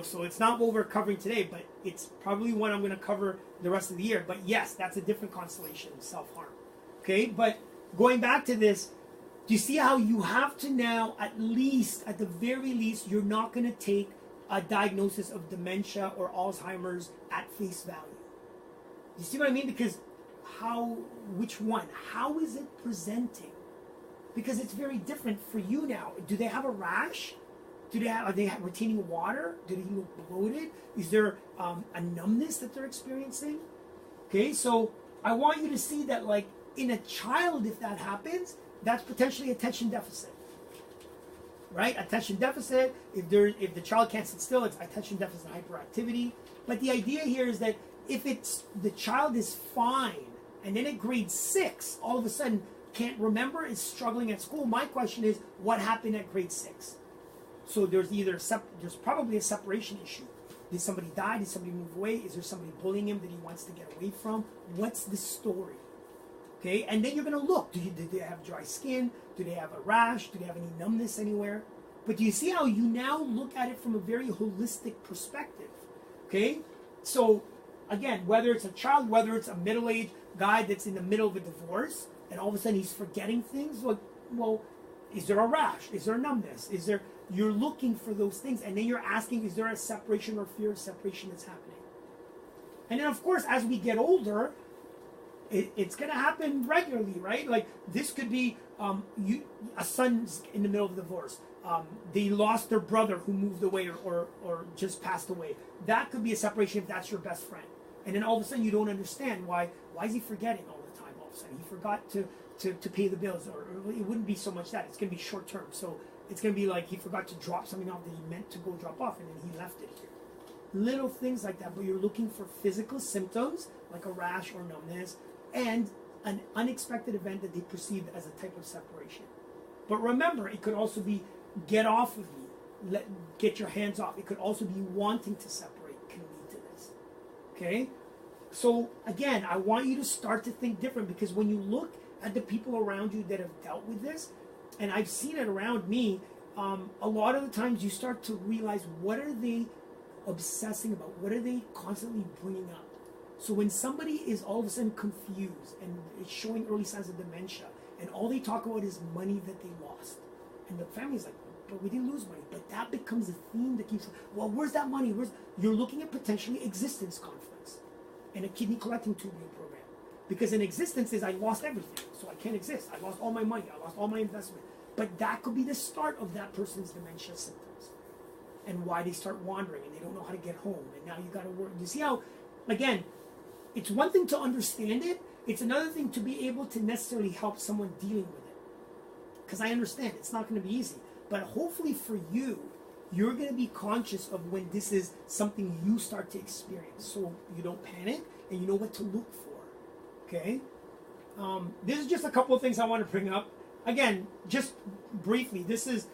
So it's not what we're covering today, but it's probably one I'm going to cover the rest of the year. But yes, that's a different constellation, self-harm. Okay, but going back to this, do you see how you have to now, at the very least, you're not going to take a diagnosis of dementia or Alzheimer's at face value? You see what I mean? Because which one? How is it presenting? Because it's very different for you now. Do they have a rash? Are they retaining water? Do they look bloated? Is there a numbness that they're experiencing? Okay, so I want you to see that, like, in a child, if that happens, that's potentially attention deficit. Right? Attention deficit, if the child can't sit still, it's attention deficit hyperactivity. But the idea here is that if the child is fine, and then at grade 6, all of a sudden can't remember, is struggling at school, my question is, what happened at grade 6? So there's probably a separation issue. Did somebody die? Did somebody move away? Is there somebody bullying him that he wants to get away from? What's the story? Okay, and then you're going to look. Did they have dry skin? Do they have a rash? Do they have any numbness anywhere? But do you see how you now look at it from a very holistic perspective? Okay, so again, whether it's a child, whether it's a middle-aged guy that's in the middle of a divorce, and all of a sudden he's forgetting things, like, well, is there a rash? Is there a numbness? You're looking for those things, and then you're asking, is there a separation or fear of separation that's happening? And then, of course, as we get older, it's going to happen regularly, right? Like, this could be a son's in the middle of a divorce. They lost their brother who moved away or just passed away. That could be a separation if that's your best friend. And then all of a sudden you don't understand why is he forgetting all the time all of a sudden? He forgot to pay the bills, or it wouldn't be so much that. It's going to be short term. So it's going to be like he forgot to drop something off that he meant to go drop off, and then he left it here. Little things like that, but you're looking for physical symptoms like a rash or numbness and an unexpected event that they perceived as a type of separation. But remember, it could also be get off of me, get your hands off. It could also be wanting to separate can lead to this. Okay? So again, I want you to start to think different, because when you look at the people around you that have dealt with this, and I've seen it around me, a lot of the times you start to realize, what are they obsessing about? What are they constantly bringing up? So when somebody is all of a sudden confused and is showing early signs of dementia, and all they talk about is money that they lost, and the family's like, but we didn't lose money. But that becomes a theme that keeps, well, where's that money? You're looking at potentially existence conflicts and a kidney collecting tubing program. Because an existence is, I lost everything, so I can't exist. I lost all my money. I lost all my investment. But that could be the start of that person's dementia symptoms, and why they start wandering and they don't know how to get home. And now you got to work. You see how, again, it's one thing to understand it. It's another thing to be able to necessarily help someone dealing with it. Because I understand it's not going to be easy. But hopefully for you, you're going to be conscious of when this is something you start to experience, so you don't panic and you know what to look for. Okay? This is just a couple of things I want to bring up. Again, just briefly, this is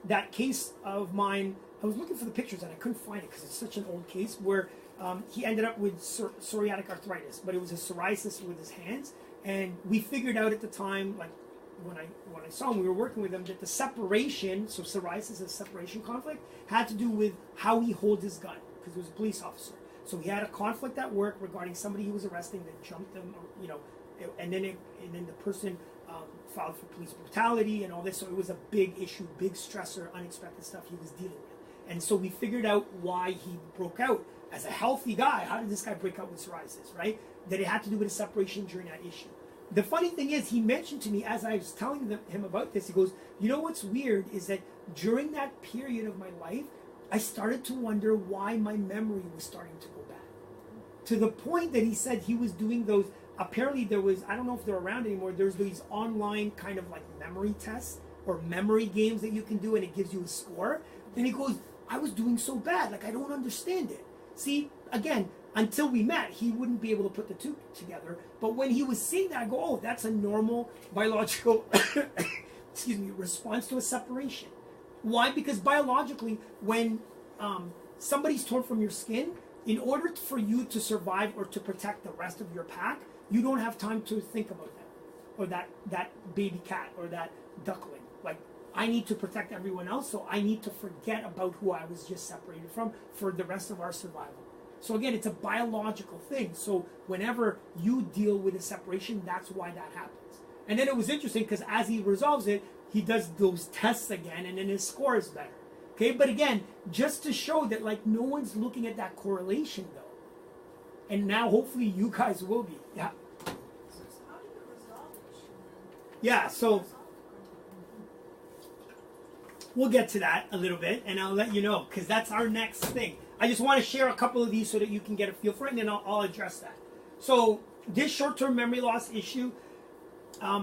that case of mine. I was looking for the pictures and I couldn't find it because it's such an old case, where he ended up with psoriatic arthritis, but it was a psoriasis with his hands. And we figured out at the time, like when I saw him, we were working with him, that the separation, so psoriasis is separation conflict, had to do with how he holds his gun, because he was a police officer. So he had a conflict at work regarding somebody he was arresting that jumped him, and then the person filed for police brutality and all this. So it was a big issue, big stressor, unexpected stuff he was dealing with. And so we figured out why he broke out. As a healthy guy, how did this guy break out with psoriasis, right? That it had to do with a separation during that issue. The funny thing is, he mentioned to me, as I was telling him about this, he goes, you know what's weird is that during that period of my life, I started to wonder why my memory was starting to go bad. To the point that he said he was doing those, apparently there was, I don't know if they're around anymore, there's these online kind of like memory tests or memory games that you can do, and it gives you a score. And he goes, I was doing so bad, like I don't understand it. See, again, until we met, he wouldn't be able to put the two together. But when he was seeing that, I go, oh, that's a normal biological response to a separation. Why? Because biologically, when somebody's torn from your skin, in order for you to survive or to protect the rest of your pack, you don't have time to think about that. or that baby cat or that duckling. Like, I need to protect everyone else, so I need to forget about who I was just separated from for the rest of our survival. So again, it's a biological thing. So whenever you deal with a separation, that's why that happens. And then it was interesting because as he resolves it, he does those tests again, and then his score is better. Okay, but again, just to show that like no one's looking at that correlation though. And now hopefully you guys will be. Yeah. So how do you resolve the issue then? Yeah, so we'll get to that a little bit, and I'll let you know, because that's our next thing. I just want to share a couple of these so that you can get a feel for it, and then I'll address that. So this short-term memory loss issue,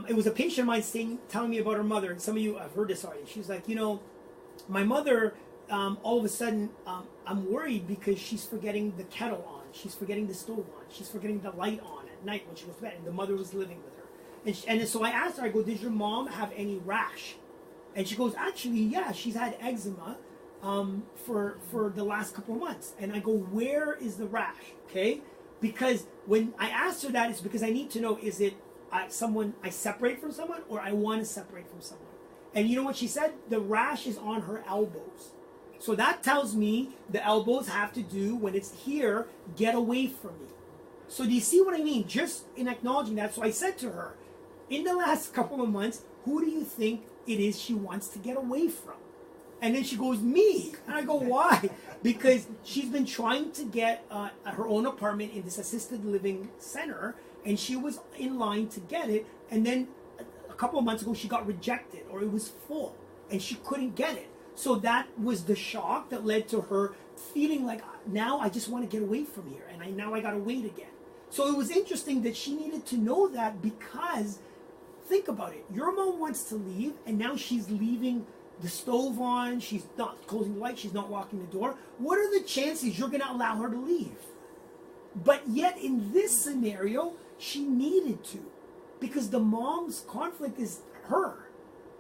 it was a patient of mine telling me about her mother, and some of you have heard this already. She's like, my mother, all of a sudden, I'm worried because she's forgetting the kettle on, she's forgetting the stove on, she's forgetting the light on at night when she goes to bed, and the mother was living with her. And so I asked her, I go, did your mom have any rash? And she goes, actually, yeah, she's had eczema for the last couple of months. And I go, where is the rash? Okay? Because when I asked her that, it's because I need to know, is it someone I separate from someone or I want to separate from someone? And you know what she said? The rash is on her elbows. So that tells me the elbows have to do, when it's here, get away from me. So do you see what I mean? Just in acknowledging that. So I said to her, in the last couple of months, who do you think it is she wants to get away from? And then she goes, me. And I go, why? Because she's been trying to get her own apartment in this assisted living center, and she was in line to get it. And then a couple of months ago, she got rejected, or it was full, and she couldn't get it. So that was the shock that led to her feeling like, now I just want to get away from here, and now I got to wait again. So it was interesting that she needed to know that, because think about it. Your mom wants to leave, and now she's leaving the stove on. She's not closing the light. She's not locking the door. What are the chances you're going to allow her to leave? But yet in this scenario, she needed to, because the mom's conflict is her.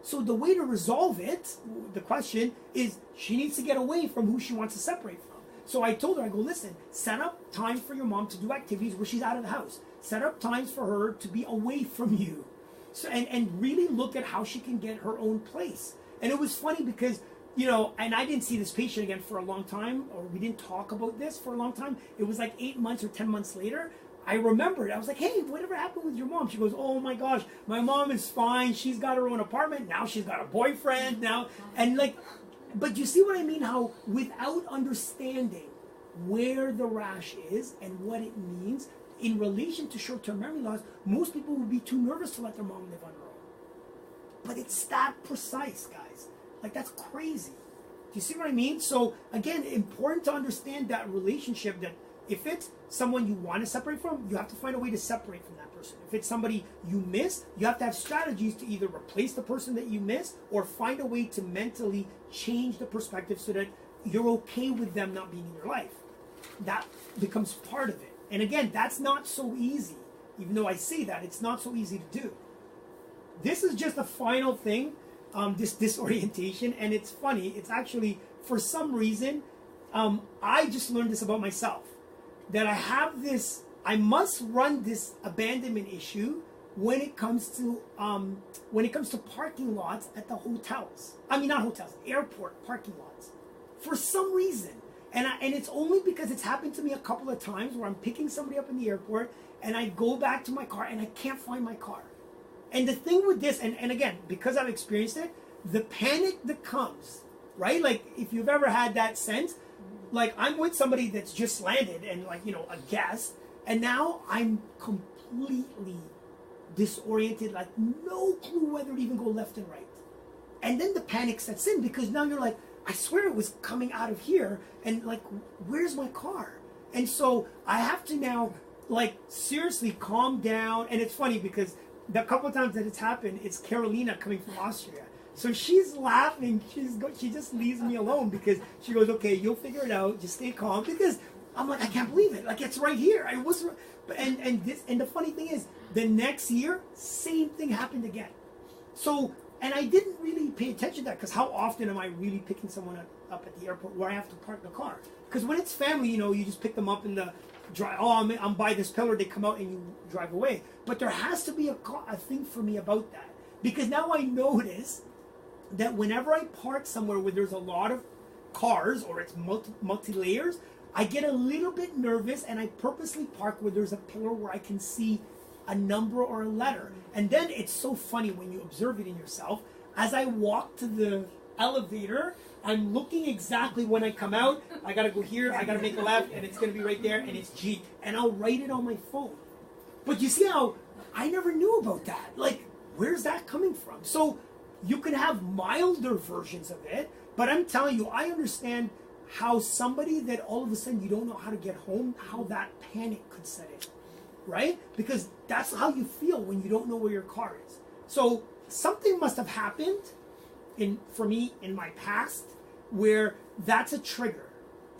So the way to resolve it, the question is, she needs to get away from who she wants to separate from. So I told her, I go, listen, set up time for your mom to do activities where she's out of the house. Set up times for her to be away from you. So, and really look at how she can get her own place. And it was funny because, and I didn't see this patient again for a long time, or we didn't talk about this for a long time. It was like 8 months or 10 months later. I remembered. I was like, hey, whatever happened with your mom? She goes, oh my gosh, my mom is fine. She's got her own apartment. Now she's got a boyfriend now. And like, but you see what I mean? How without understanding where the rash is and what it means in relation to short-term memory loss, most people would be too nervous to let their mom live on her own. But it's that precise, guys. Like, that's crazy. Do you see what I mean? So again, important to understand that relationship, that if it's someone you want to separate from, you have to find a way to separate from that person. If it's somebody you miss, you have to have strategies to either replace the person that you miss or find a way to mentally change the perspective so that you're okay with them not being in your life. That becomes part of it. And again, that's not so easy. Even though I say that, it's not so easy to do. This is just a final thing, this disorientation. And it's funny. It's actually, for some reason, I just learned this about myself. That I have this, I must run this abandonment issue when it comes to parking lots at the hotels. I mean, not hotels, airport parking lots. For some reason. And it's only because it's happened to me a couple of times where I'm picking somebody up in the airport and I go back to my car and I can't find my car. And the thing with this, and again, because I've experienced it, the panic that comes, right? Like, if you've ever had that sense, like, I'm with somebody that's just landed and, like, a guest, and now I'm completely disoriented, like no clue whether to even go left and right. And then the panic sets in because now you're like, I swear it was coming out of here, and like, where's my car? And so I have to now, like, seriously calm down. And it's funny because the couple of times that it's happened, it's Carolina coming from Austria. So she's laughing. She just leaves me alone because she goes, okay, you'll figure it out. Just stay calm. Because I'm like, I can't believe it. Like, it's right here. I was, and the funny thing is, the next year, same thing happened again. So, and I didn't really pay attention to that because how often am I really picking someone up up at the airport where I have to park the car. Because when it's family, you just pick them up in the drive. Oh, I'm by this pillar. They come out and you drive away. But there has to be a thing for me about that, because now I notice that whenever I park somewhere where there's a lot of cars or it's multi layers, I get a little bit nervous, and I purposely park where there's a pillar where I can see a number or a letter. And then it's so funny when you observe it in yourself. As I walk to the elevator, I'm looking exactly when I come out. I gotta go here, I gotta make a left, and it's gonna be right there, and it's G. And I'll write it on my phone. But you see how I never knew about that? Like, where's that coming from? So you can have milder versions of it, but I'm telling you, I understand how somebody that all of a sudden you don't know how to get home, how that panic could set in, right? Because that's how you feel when you don't know where your car is. So something must have happened for me in my past where that's a trigger.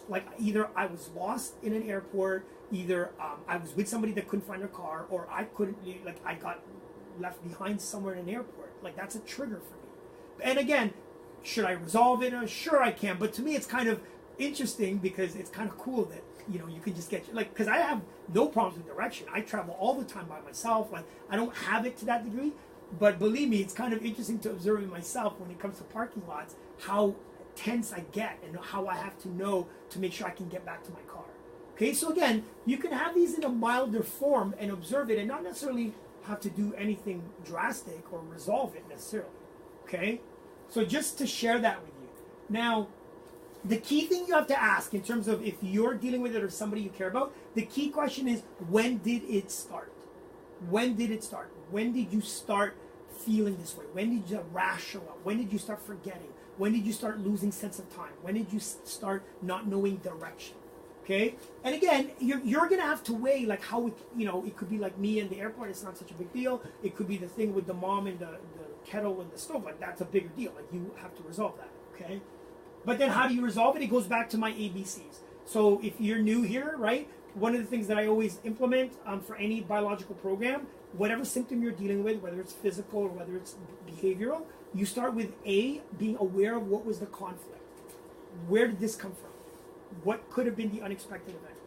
Like either I was lost in an airport, either I was with somebody that couldn't find their car, or I got left behind somewhere in an airport. Like that's a trigger for me. And again, should I resolve it? Sure I can, but to me it's kind of interesting because it's kind of cool that you can just get because I have no problems with direction. I travel all the time by myself. Like I don't have it to that degree, but believe me, it's kind of interesting to observe in myself when it comes to parking lots how tense I get and how I have to know to make sure I can get back to my car. Okay, so again, you can have these in a milder form and observe it and not necessarily have to do anything drastic or resolve it necessarily. Okay, so just to share that with you. Now, the key thing you have to ask in terms of if you're dealing with it or somebody you care about, the key question is, when did it start? When did it start? When did you start feeling this way? When did you rational up? When did you start forgetting? When did you start losing sense of time? When did you start not knowing direction? Okay? And again, you're going to have to weigh like how, it could be like me in the airport, it's not such a big deal. It could be the thing with the mom and the kettle and the stove, like that's a bigger deal. Like you have to resolve that, okay? But then how do you resolve it? It goes back to my ABCs. So if you're new here, right, one of the things that I always implement for any biological program, whatever symptom you're dealing with, whether it's physical or whether it's behavioral, you start with A, being aware of what was the conflict. Where did this come from? What could have been the unexpected event?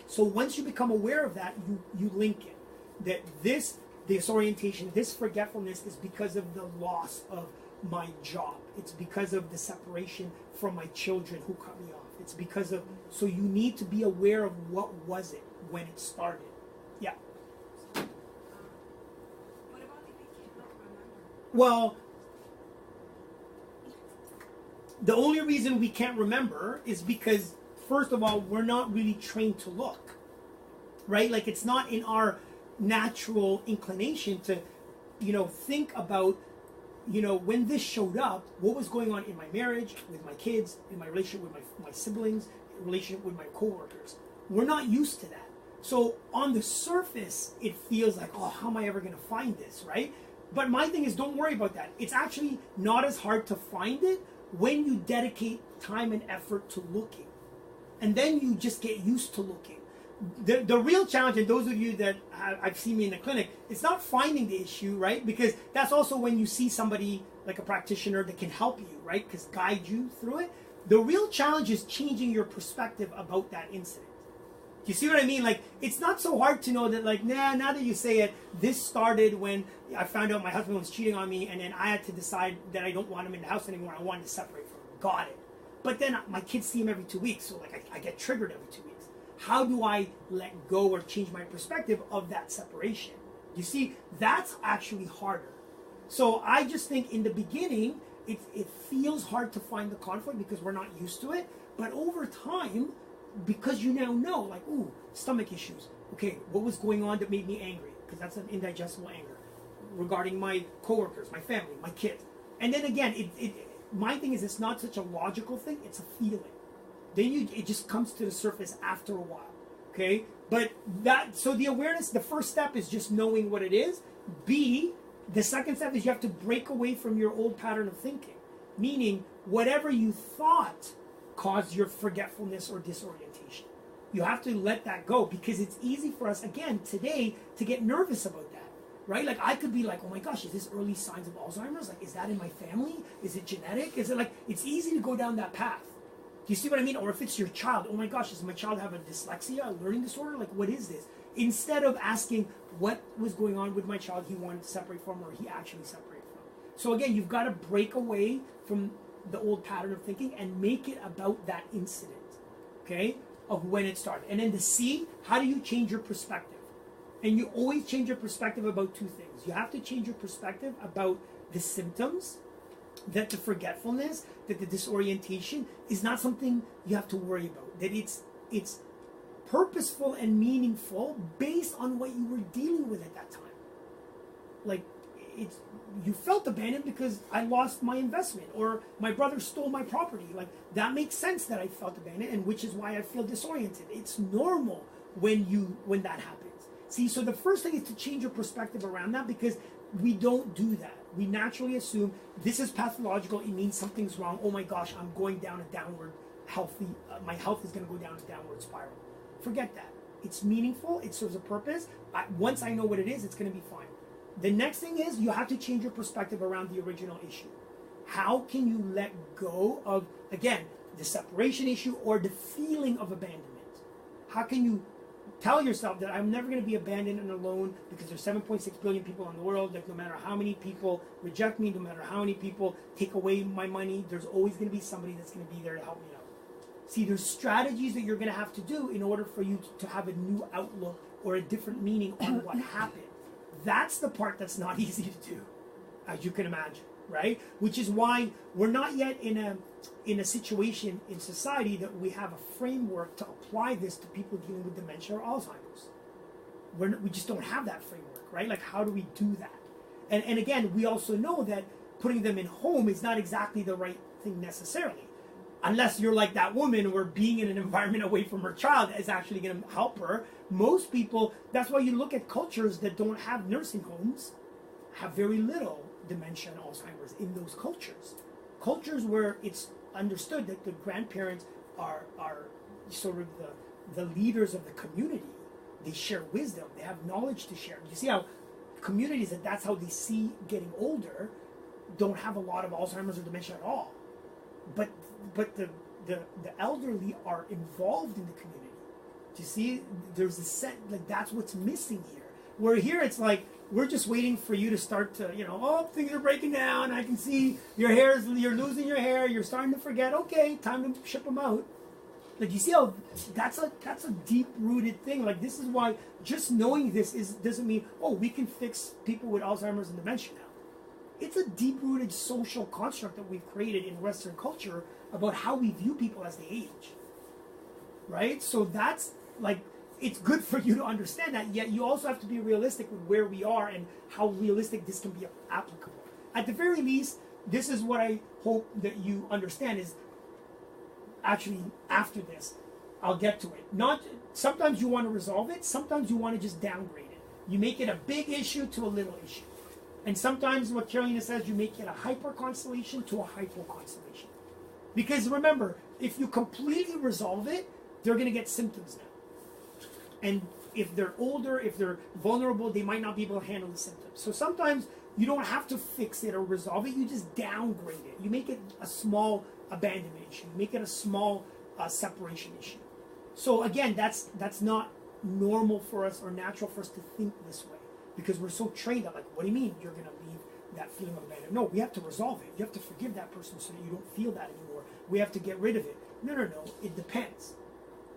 So once you become aware of that, you link it. That this disorientation, this forgetfulness is because of the loss of my job. It's because of the separation from my children who cut me off. It's because of, so you need to be aware of what was it when it started. Yeah. What about if we cannot remember? Well, the only reason we can't remember is because, first of all, we're not really trained to look, right? Like it's not in our natural inclination to, think about, when this showed up, what was going on in my marriage, with my kids, in my relationship with my siblings, relationship with my coworkers. We're not used to that. So on the surface, it feels like, oh, how am I ever going to find this, right? But my thing is, don't worry about that. It's actually not as hard to find it when you dedicate time and effort to looking. And then you just get used to looking. The real challenge, and those of you that I've seen me in the clinic, it's not finding the issue, right? Because that's also when you see somebody like a practitioner that can help you, right? Because guide you through it. The real challenge is changing your perspective about that incident. Do you see what I mean? Like, it's not so hard to know that, like, now that you say it, this started when I found out my husband was cheating on me, and then I had to decide that I don't want him in the house anymore. I wanted to separate from him. Got it. But then my kids see him every 2 weeks, so like I get triggered every 2 weeks. How do I let go or change my perspective of that separation? You see, that's actually harder. So I just think in the beginning, it feels hard to find the conflict because we're not used to it. But over time, because you now know, like, ooh, stomach issues. Okay, what was going on that made me angry? Because that's an indigestible anger. Regarding my coworkers, my family, my kids. And then again, my thing is, it's not such a logical thing, it's a feeling. Then it just comes to the surface after a while, okay? But so the awareness, the first step is just knowing what it is. B, the second step is you have to break away from your old pattern of thinking. Meaning, whatever you thought caused your forgetfulness or disorientation. You have to let that go because it's easy for us, again, today, to get nervous about that. right? Like I could be like, oh my gosh, is this early signs of Alzheimer's? Like, is that in my family? Is it genetic? Is it like, it's easy to go down that path. Do you see what I mean? Or if it's your child, oh my gosh, does my child have a dyslexia, a learning disorder? Like, what is this? Instead of asking what was going on with my child he wanted to separate from or he actually separated from. So again, you've got to break away from the old pattern of thinking and make it about that incident, okay, of when it started. And then the C, how do you change your perspective? And you always change your perspective about two things. You have to change your perspective about the symptoms, that the forgetfulness, that the disorientation is not something you have to worry about. That it's purposeful and meaningful based on what you were dealing with at that time. Like, you felt abandoned because I lost my investment or my brother stole my property. Like, that makes sense that I felt abandoned, and which is why I feel disoriented. It's normal when that happens. See, so the first thing is to change your perspective around that, because we don't do that. We naturally assume this is pathological. It means something's wrong. Oh my gosh, I'm going down a downward my health is going to go down a downward spiral. Forget that. It's meaningful. It serves a purpose. Once I know what it is, it's going to be fine. The next thing is you have to change your perspective around the original issue. How can you let go of, again, the separation issue or the feeling of abandonment? How can you tell yourself that I'm never going to be abandoned and alone because there's 7.6 billion people in the world. Like, no matter how many people reject me, no matter how many people take away my money, there's always going to be somebody that's going to be there to help me out. See, there's strategies that you're going to have to do in order for you to have a new outlook or a different meaning on what happened. That's the part that's not easy to do, as you can imagine, right? Which is why we're not yet in a situation in society that we have a framework to apply this to people dealing with dementia or Alzheimer's. We just don't have that framework, right? Like, how do we do that? And again, we also know that putting them in home is not exactly the right thing necessarily. Unless you're like that woman where being in an environment away from her child is actually going to help her. Most people, that's why you look at cultures that don't have nursing homes, have very little dementia and Alzheimer's in those cultures. Cultures where it's understood that the grandparents are sort of the leaders of the community. They share wisdom. They have knowledge to share. You see how communities that's how they see getting older don't have a lot of Alzheimer's or dementia at all. But the elderly are involved in the community. Do you see? There's a set, like, that's what's missing here. Where here it's like, we're just waiting for you to start to, oh, things are breaking down. I can see you're losing your hair. You're starting to forget. Okay, time to ship them out. Like, you see how that's a deep-rooted thing. Like, this is why just knowing this doesn't mean, oh, we can fix people with Alzheimer's and dementia now. It's a deep-rooted social construct that we've created in Western culture about how we view people as they age. Right? So that's, like, it's good for you to understand that, yet you also have to be realistic with where we are and how realistic this can be applicable. At the very least, this is what I hope that you understand is, actually, after this, I'll get to it. Sometimes you want to resolve it, sometimes you want to just downgrade it. You make it a big issue to a little issue. And sometimes what Carolina says, you make it a hyper constellation to a hypo constellation. Because remember, if you completely resolve it, they're going to get symptoms now. And if they're older, if they're vulnerable, they might not be able to handle the symptoms. So sometimes you don't have to fix it or resolve it, you just downgrade it. You make it a small abandonment issue. You make it a small separation issue. So again, that's not normal for us or natural for us to think this way. Because we're so trained on, like, what do you mean you're going to leave that feeling of abandonment? No, we have to resolve it. You have to forgive that person so that you don't feel that anymore. We have to get rid of it. No. It depends.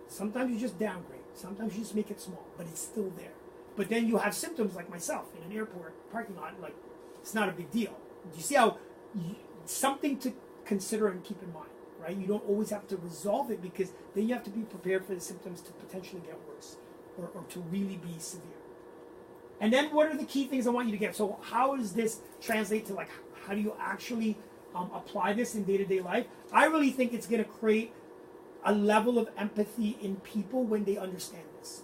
Sometimes you just downgrade. Sometimes you just make it small, but it's still there. But then you have symptoms like myself in an airport parking lot. Like, it's not a big deal. Do you see how something to consider and keep in mind, right? You don't always have to resolve it, because then you have to be prepared for the symptoms to potentially get worse or to really be severe. And then what are the key things I want you to get? So how does this translate to, like, how do you actually apply this in day-to-day life? I really think it's going to create a level of empathy in people when they understand this.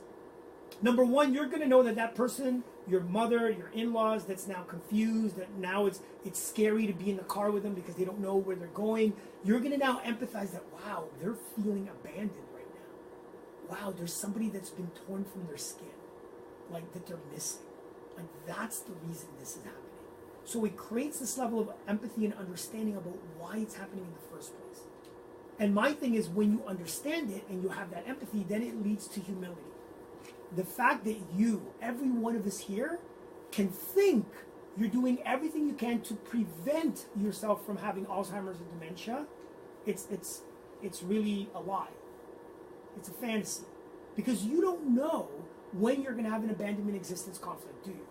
Number one, you're going to know that person, your mother, your in-laws, that's now confused, that now it's scary to be in the car with them because they don't know where they're going. You're going to now empathize that, wow, they're feeling abandoned right now. Wow, there's somebody that's been torn from their skin, like, that they're missing. Like, that's the reason this is happening. So it creates this level of empathy and understanding about why it's happening in the first place. And my thing is, when you understand it and you have that empathy, then it leads to humility. The fact that you, every one of us here, can think you're doing everything you can to prevent yourself from having Alzheimer's or dementia, it's really a lie. It's a fantasy. Because you don't know when you're going to have an abandonment existence conflict, do you?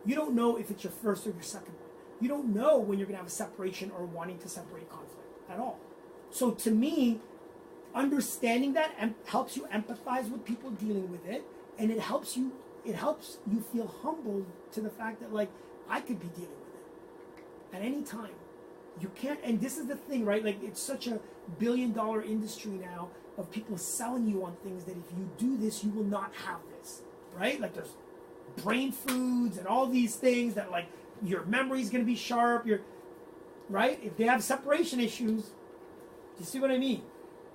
You don't know if it's your first or your second one. You don't know when you're going to have a separation or wanting to separate conflict at all. So to me, understanding that helps you empathize with people dealing with it, and it helps you feel humbled to the fact that, like, I could be dealing with it at any time. You can't, and this is the thing, right? Like, it's such a billion-dollar industry now of people selling you on things that if you do this, you will not have this, right? Like, there's brain foods and all these things that, like, your memory is going to be sharp, right? If they have separation issues, do you see what I mean?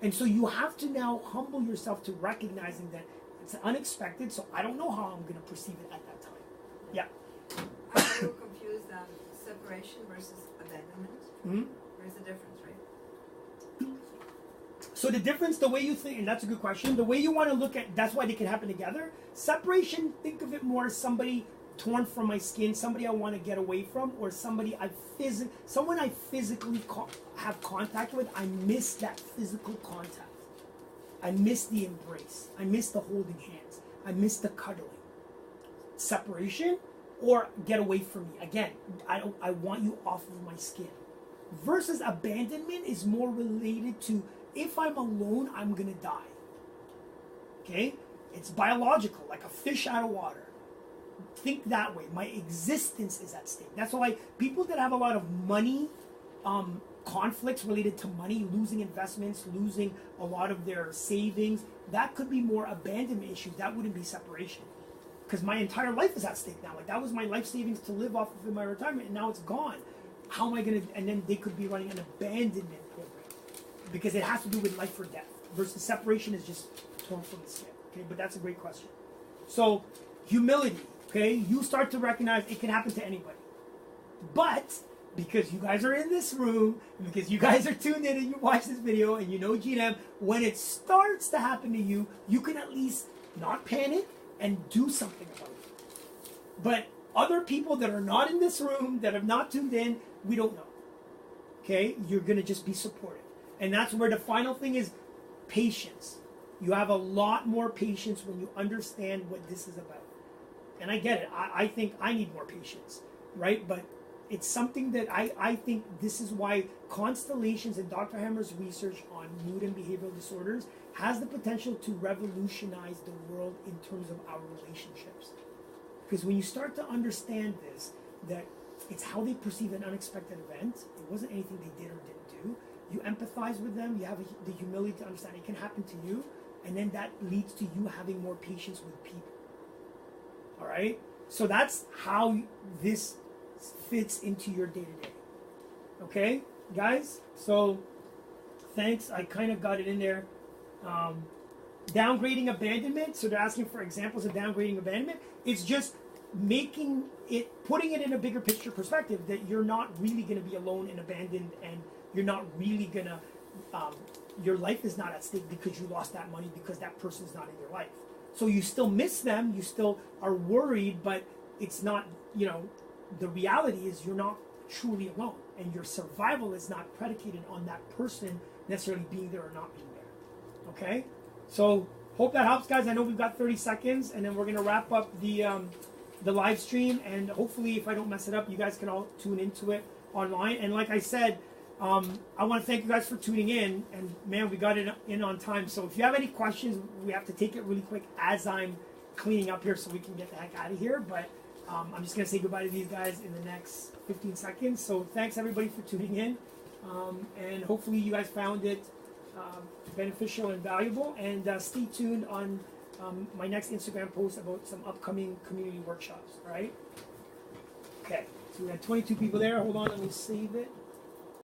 And so you have to now humble yourself to recognizing that it's unexpected, so I don't know how I'm going to perceive it at that time. Yeah. I'm a little confused on separation versus abandonment. Mm-hmm. There's a difference, right? So the difference, the way you think, and that's a good question, the way you want to look at, that's why they can happen together. Separation, think of it more as somebody torn from my skin, somebody I want to get away from, or somebody someone I physically have contact with. I miss that physical contact. I miss the embrace. I miss the holding hands. I miss the cuddling. Separation, or get away from me. Again, I want you off of my skin. Versus abandonment is more related to, if I'm alone, I'm gonna die. Okay? It's biological, like a fish out of water. Think that way. My existence is at stake. That's why people that have a lot of money, conflicts related to money, losing investments, losing a lot of their savings, that could be more abandonment issues. That wouldn't be separation. Because my entire life is at stake now. Like, that was my life savings to live off of in my retirement, and now it's gone. How am I going to, and then they could be running an abandonment program. Because it has to do with life or death. Versus separation is just torn from the skin. Okay, but that's a great question. So, humility. Okay, you start to recognize it can happen to anybody. But because you guys are in this room, and because you guys are tuned in and you watch this video and you know GM, when it starts to happen to you, you can at least not panic and do something about it. But other people that are not in this room, that have not tuned in, we don't know. Okay, you're going to just be supportive. And that's where the final thing is patience. You have a lot more patience when you understand what this is about. And I get it. I think I need more patience, right? But it's something that I think this is why constellations and Dr. Hammer's research on mood and behavioral disorders has the potential to revolutionize the world in terms of our relationships. Because when you start to understand this, that it's how they perceive an unexpected event, it wasn't anything they did or didn't do, you empathize with them, you have the humility to understand it can happen to you, and then that leads to you having more patience with people. All right? So that's how this fits into your day-to-day. Okay, guys? So, thanks. I kind of got it in there. Downgrading abandonment. So they're asking for examples of downgrading abandonment. It's just putting it in a bigger picture perspective that you're not really going to be alone and abandoned, and you're not really going to, your life is not at stake because you lost that money, because that person's not in your life. So you still miss them, you still are worried, but it's not, the reality is you're not truly alone, and your survival is not predicated on that person necessarily being there or not being there. Okay? So hope that helps, guys. I know we've got 30 seconds, and then we're going to wrap up the live stream, and hopefully if I don't mess it up, you guys can all tune into it online. And like I said, I want to thank you guys for tuning in, and man, we got it in on time. So if you have any questions, we have to take it really quick as I'm cleaning up here so we can get the heck out of here. But I'm just going to say goodbye to these guys in the next 15 seconds. So thanks everybody for tuning in, and hopefully you guys found it beneficial and valuable. And stay tuned on my next Instagram post about some upcoming community workshops. All right? Okay. So we had 22 people there. Hold on, let me save it.